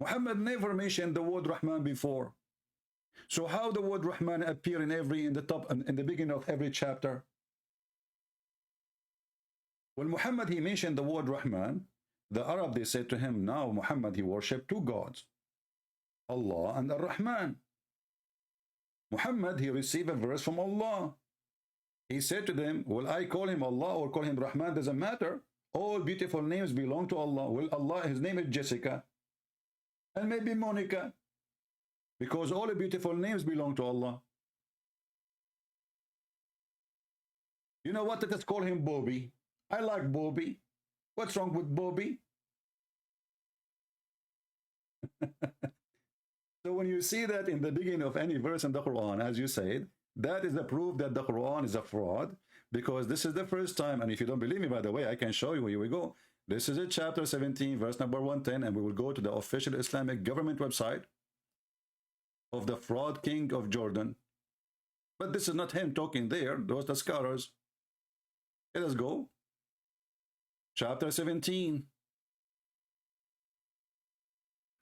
Muhammad never mentioned the word Rahman before. So how the word Rahman appear in the beginning of every chapter? When Muhammad he mentioned the word Rahman, the Arab they said to him, now Muhammad he worshipped two gods, Allah and Ar-Rahman. Muhammad he received a verse from Allah. He said to them, will I call him Allah or call him Rahman? Doesn't matter. All beautiful names belong to Allah. Well, Allah, his name is Jessica. And maybe Monica. Because all the beautiful names belong to Allah. You know what? Let's call him Bobby. I like Bobby. What's wrong with Bobby? So when you see that in the beginning of any verse in the Quran, as you said, that is the proof that the Quran is a fraud, because this is the first time, and if you don't believe me, by the way, I can show you. Here we go. This is chapter 17, verse number 110, and we will go to the official Islamic government website of the fraud king of Jordan. But this is not him talking there. Those are the scholars. Let us go. Chapter 17.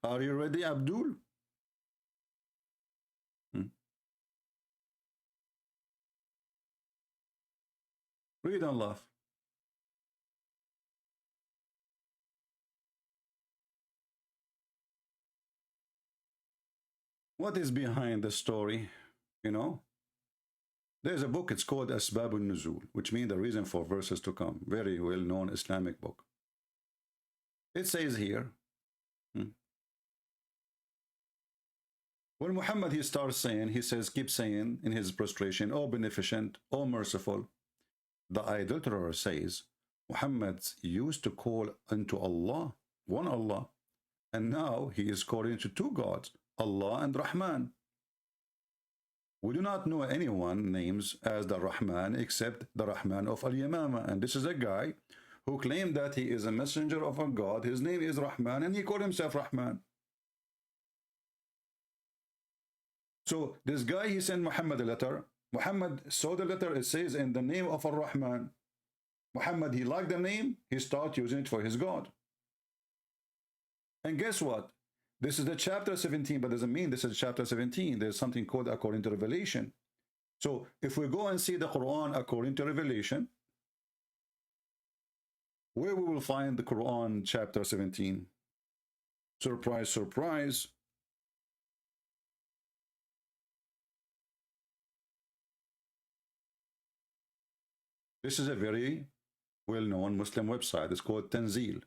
Are you ready, Abdul? Read and laugh. What is behind the story? You know, there's a book, it's called Asbab al-Nuzul, which means the reason for verses to come. Very well-known Islamic book. It says here, when Muhammad he starts saying, he says, keep saying in his prostration, oh beneficent, oh merciful. The idolater says, Muhammad used to call unto Allah, one Allah, and now he is calling to two gods, Allah and Rahman. We do not know anyone names as the Rahman except the Rahman of Al-Yamama, and this is a guy who claimed that he is a messenger of a God. His name is Rahman, and he called himself Rahman. So this guy, he sent Muhammad a letter. Muhammad saw the letter, it says in the name of Ar-Rahman. Muhammad, he liked the name, he started using it for his God. And guess what? This is the chapter 17, but doesn't mean this is chapter 17. There's something called according to Revelation. So if we go and see the Quran according to Revelation, where we will find the Quran chapter 17? Surprise, surprise. This is a very well-known Muslim website. It's called Tanzil.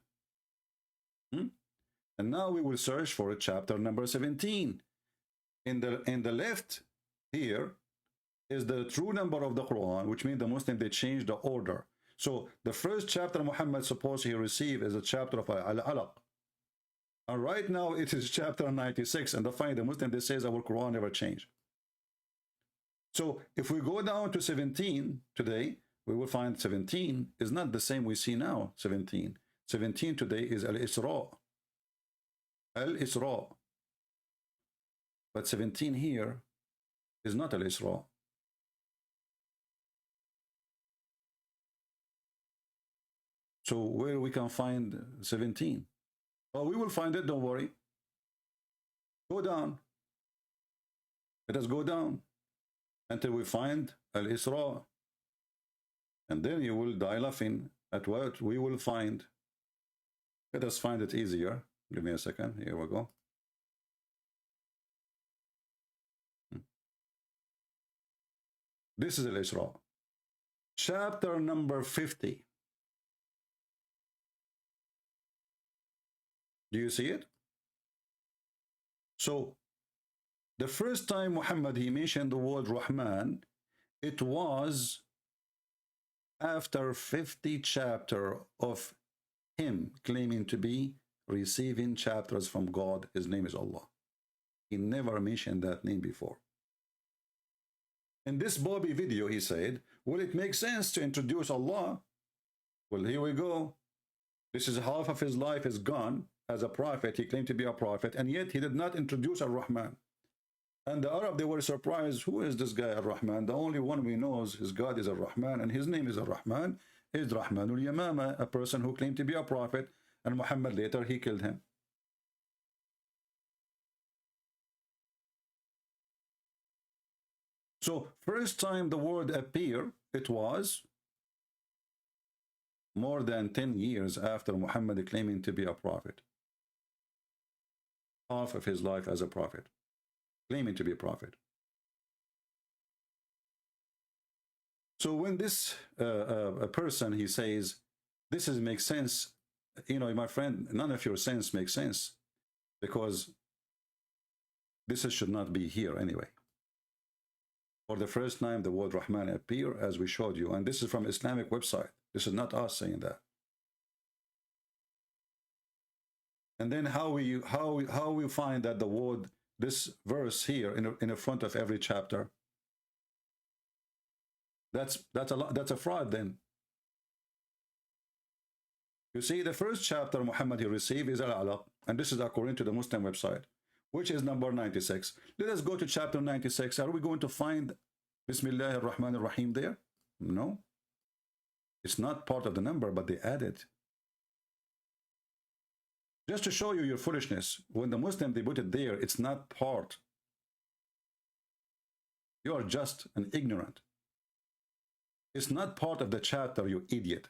And now we will search for chapter number 17. In the left here is the true number of the Quran, which means the Muslim, they changed the order. So the first chapter Muhammad supposed he received is a chapter of Al-Alaq. And right now it is chapter 96. And the Muslim, they say our Quran never changed. So if we go down to 17 today, we will find 17 is not the same we see now, 17. 17 today is Al-Isra. Al-Isra. But 17 here is not Al-Isra. So where we can find 17? Oh, we will find it, don't worry. Go down. Let us go down until we find Al-Isra. And then you will die laughing at what we will find. Let us find it easier. Give me a second. Here we go. This is Al-Isra. Chapter number 50. Do you see it? So, the first time Muhammad, he mentioned the word Rahman, it was after 50 chapters of him claiming to be receiving chapters from God. His name is Allah. He never mentioned that name before. In this Bobby video, he said, well, it makes sense to introduce Allah. Well, here we go. This is half of his life is gone as a prophet. He claimed to be a prophet, and yet he did not introduce Ar-Rahman. And the Arab, they were surprised. Who is this guy, Ar-Rahman? The only one we know is his God is Ar-Rahman, and his name is Ar-Rahman, is Rahman al-Yamama, a person who claimed to be a prophet, and Muhammad later, he killed him. So first time the word appear, it was more than 10 years after Muhammad claiming to be a prophet. Half of his life as a prophet, claiming to be a prophet. So when this a person, he says, this is makes sense, you know, my friend, none of your sense makes sense, because this should not be here anyway. For the first time, the word Rahman appear, as we showed you, and this is from Islamic website. This is not us saying that. And then how we find that the word, this verse here in the front of every chapter, that's a fraud then. You see, the first chapter Muhammad he received is Al-Alaq, and this is according to the Muslim website, which is number 96. Let us go to chapter 96. Are we going to find Bismillah ar-Rahman ar-Rahim there? No. It's not part of the number, but they added. Just to show you your foolishness, when the Muslim, they put it there, it's not part. You are just an ignorant. It's not part of the chapter, you idiot.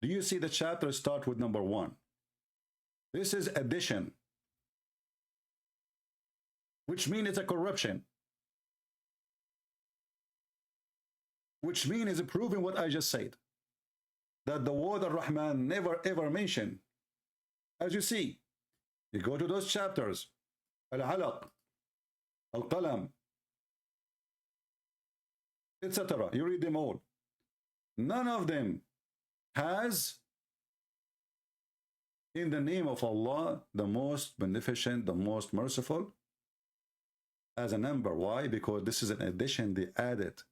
Do you see the chapter start with number 1? This is addition, which means it's a corruption, which means it's proving what I just said, that the word Ar-Rahman never ever mentioned. As you see, you go to those chapters, Al-Alaq, Al-Qalam, etc. You read them all. None of them has in the name of Allah, the most beneficent, the most merciful, as a number. Why? Because this is an addition, they added.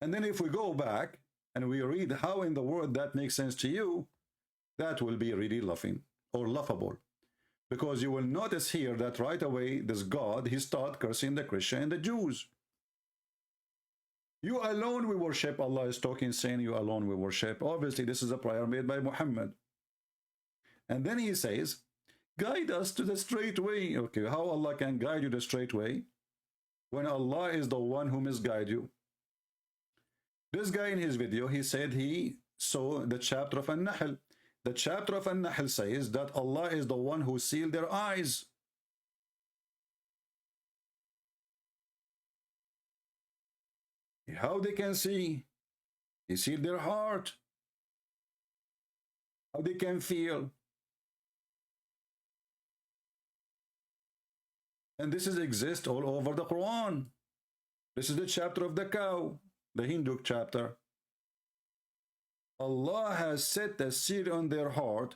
And then if we go back and we read how in the world that makes sense to you, that will be really laughing or laughable. Because you will notice here that right away, this God, he started cursing the Christian and the Jews. You alone we worship. Allah is talking, saying, you alone we worship. Obviously, this is a prayer made by Muhammad. And then he says, guide us to the straight way. Okay, how Allah can guide you the straight way when Allah is the one who misguide you? This guy in his video, he said he saw the chapter of An-Nahl. The chapter of An-Nahl says that Allah is the one who sealed their eyes. How they can see? He sealed their heart. How they can feel? And this exists all over the Quran. This is the chapter of the cow, the Hindu chapter. Allah has set a seal on their heart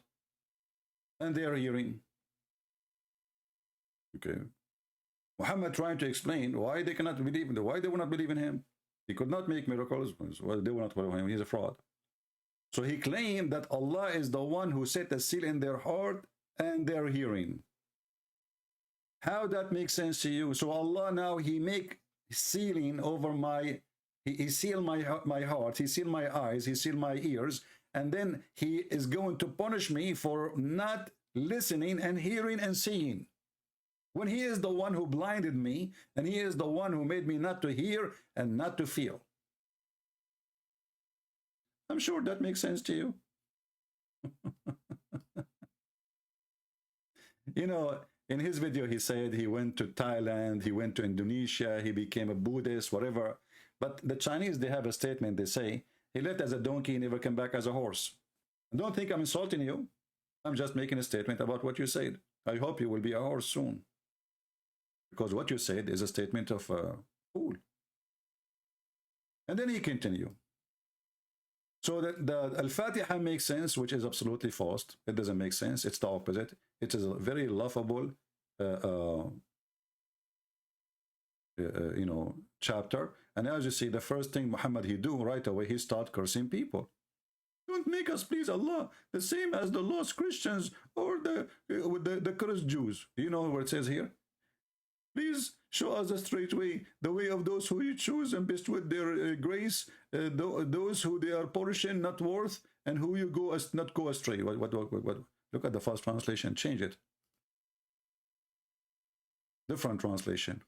and their hearing. Okay. Muhammad trying to explain why they cannot believe, why they will not believe in him. He could not make miracles. Well, they will not believe him. He's a fraud. So he claimed that Allah is the one who set a seal in their heart and their hearing. How that makes sense to you? So Allah now, he make sealing over my, he sealed my heart, he sealed my eyes, he sealed my ears, and then he is going to punish me for not listening and hearing and seeing. When he is the one who blinded me, and he is the one who made me not to hear and not to feel. I'm sure that makes sense to you. You know, in his video, he said he went to Thailand, he went to Indonesia, he became a Buddhist, whatever. But the Chinese, they have a statement, they say, he left as a donkey, never came back as a horse. Don't think I'm insulting you. I'm just making a statement about what you said. I hope you will be a horse soon. Because what you said is a statement of a fool. And then he continued. So the Al-Fatiha makes sense, which is absolutely false. It doesn't make sense. It's the opposite. It is a very laughable, you know, chapter. And as you see, the first thing Muhammad he do right away, he start cursing people. Don't make us please Allah the same as the lost Christians or the cursed Jews. Do you know what it says here? Please show us the straight way, the way of those who you choose and bestow their grace, those who they are portion not worth, and who you go as not go astray. What? Look at the first translation. Change it. Different translation.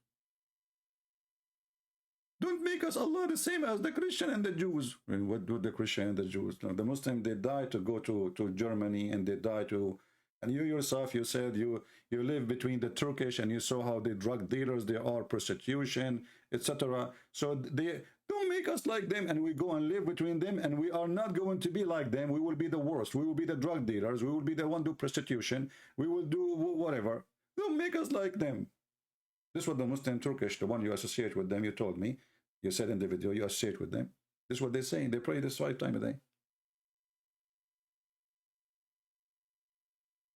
make us Allah the same as the Christian and the Jews. I mean, what do the Christian and the Jews? No, the Muslim, they die to go to Germany, and they die to, and you yourself, you said you live between the Turkish, and you saw how the drug dealers, they are persecution, etc. So they don't make us like them, and we go and live between them, and we are not going to be like them. We will be the worst. We will be the drug dealers. We will be the one do prostitution. We will do whatever. Don't make us like them. This is what the Muslim Turkish, the one you associate with them, you told me. You said in the video, you associate with them. This is what they're saying. They pray this 5 times a day.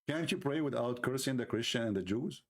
Can't you pray without cursing the Christian and the Jews?